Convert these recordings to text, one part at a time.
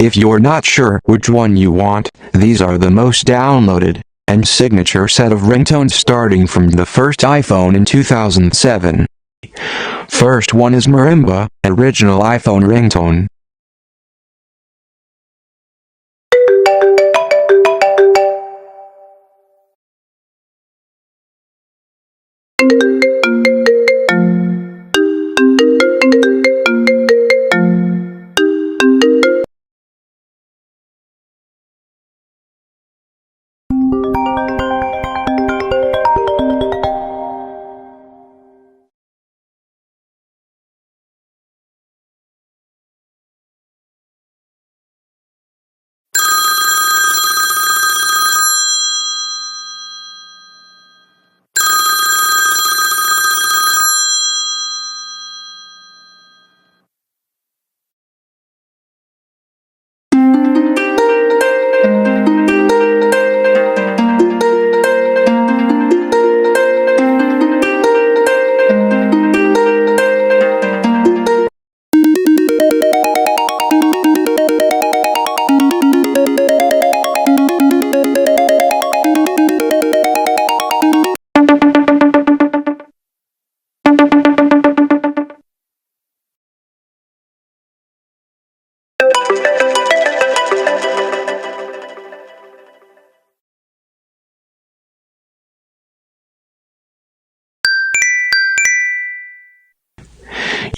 If you're not sure which one you want, these are the most downloaded and signature set of ringtones starting from the first iPhone in 2007. First one is Marimba, original iPhone ringtone.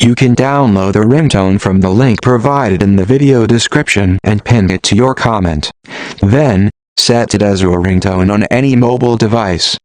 You can download the ringtone from the link provided in the video description and pin it to your comment. Then, set it as your ringtone on any mobile device.